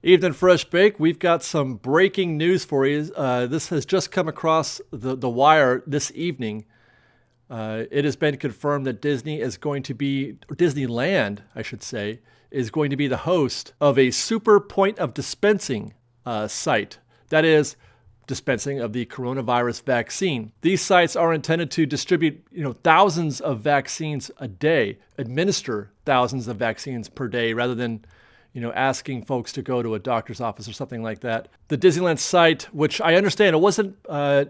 Evening, Fresh Bake. We've got some breaking news for you. This has just come across the wire this evening. It has been confirmed that Disneyland, I should say, is going to be the host of a SUPER Point-of-Dispensing site. That is, dispensing of the coronavirus vaccine. These sites are intended to distribute, thousands of vaccines a day, administer thousands of vaccines per day, rather than asking folks to go to a doctor's office or something like that. The Disneyland site, which I understand it wasn't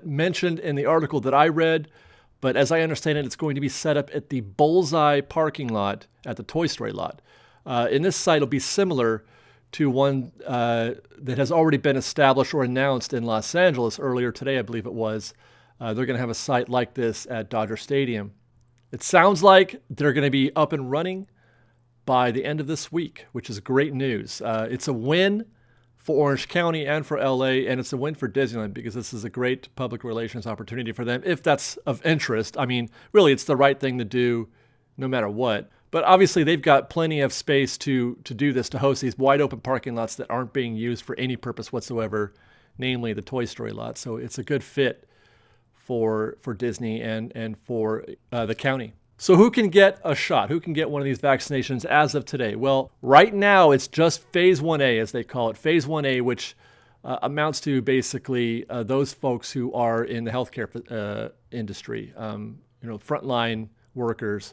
mentioned in the article that I read, but as I understand it, it's going to be set up at the Bullseye parking lot at the Toy Story lot. And this site will be similar to one that has already been established or announced in Los Angeles earlier today, I believe it was. They're going to have a site like this at Dodger Stadium. It sounds like they're going to be up and running by the end of this week, which is great news. It's a win for Orange County and for LA, and it's a win for Disneyland because this is a great public relations opportunity for them, if that's of interest. I mean, really, it's the right thing to do no matter what. But obviously, they've got plenty of space to do this, to host these wide open parking lots that aren't being used for any purpose whatsoever, namely the Toy Story lot. So it's a good fit for Disney and for the county. So who can get a shot? Who can get one of these vaccinations as of today? Well, right now it's just Phase 1A, as they call it. Phase 1A, which amounts to basically those folks who are in the healthcare industry, frontline workers,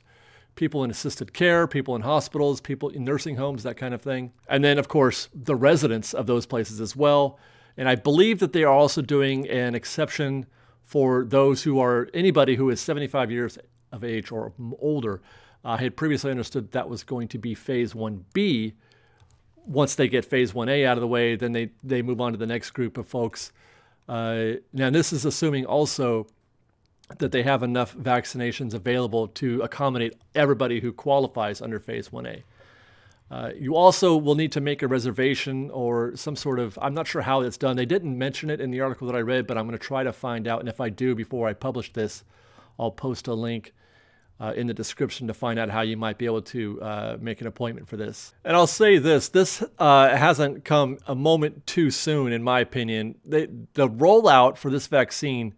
people in assisted care, people in hospitals, people in nursing homes, that kind of thing. And then, of course, the residents of those places as well. And I believe that they are also doing an exception for those anybody who is 75 years of age or older. I had previously understood that was going to be Phase 1B. Once they get Phase 1A out of the way, then they move on to the next group of folks. Now, this is assuming also that they have enough vaccinations available to accommodate everybody who qualifies under Phase 1A. You also will need to make a reservation or some sort of, I'm not sure how it's done. They didn't mention it in the article that I read, but I'm going to try to find out. And if I do, before I publish this, I'll post a link in the description to find out how you might be able to make an appointment for this. And I'll say this hasn't come a moment too soon, in my opinion. The rollout for this vaccine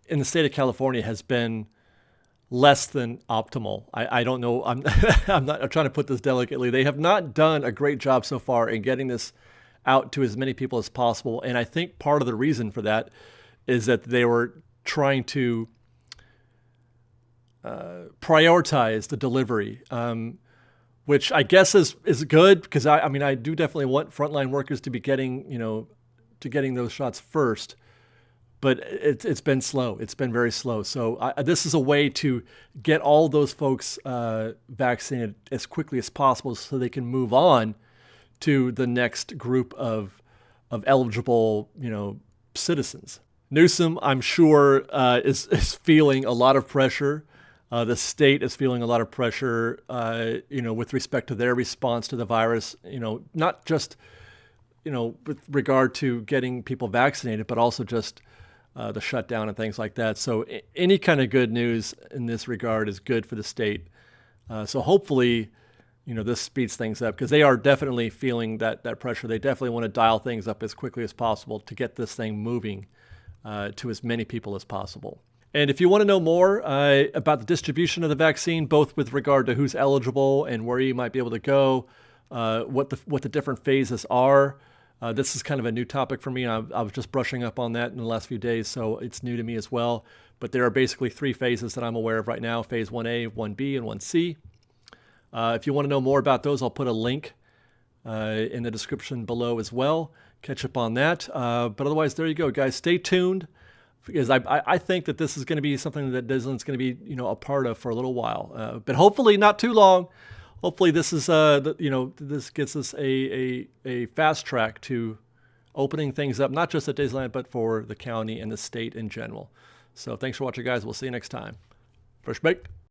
in the state of California has been less than optimal. I don't know. I'm trying to put this delicately. They have not done a great job so far in getting this out to as many people as possible. And I think part of the reason for that is that they were trying to prioritize the delivery, which I guess is good, because I do definitely want frontline workers to be getting those shots first. But it's been slow. It's been very slow. So this is a way to get all those folks vaccinated as quickly as possible so they can move on to the next group of eligible, citizens. Newsom, I'm sure, is feeling a lot of pressure. The state is feeling a lot of pressure, with respect to their response to the virus, not just, with regard to getting people vaccinated, but also just the shutdown and things like that. So any kind of good news in this regard is good for the state. So hopefully, this speeds things up, because they are definitely feeling that pressure. They definitely want to dial things up as quickly as possible to get this thing moving to as many people as possible. And if you want to know more about the distribution of the vaccine, both with regard to who's eligible and where you might be able to go, what the different phases are, this is kind of a new topic for me. I was just brushing up on that in the last few days, so it's new to me as well. But there are basically 3 phases that I'm aware of right now: Phase 1A, 1B, and 1C. If you want to know more about those, I'll put a link in the description below as well. Catch up on that. But otherwise, there you go, guys. Stay tuned, because I think that this is going to be something that Disneyland's going to be a part of for a little while, but hopefully not too long. Hopefully this is this gets us a fast track to opening things up, not just at Disneyland, but for the county and the state in general. So thanks for watching, guys. We'll see you next time. Fresh Baked.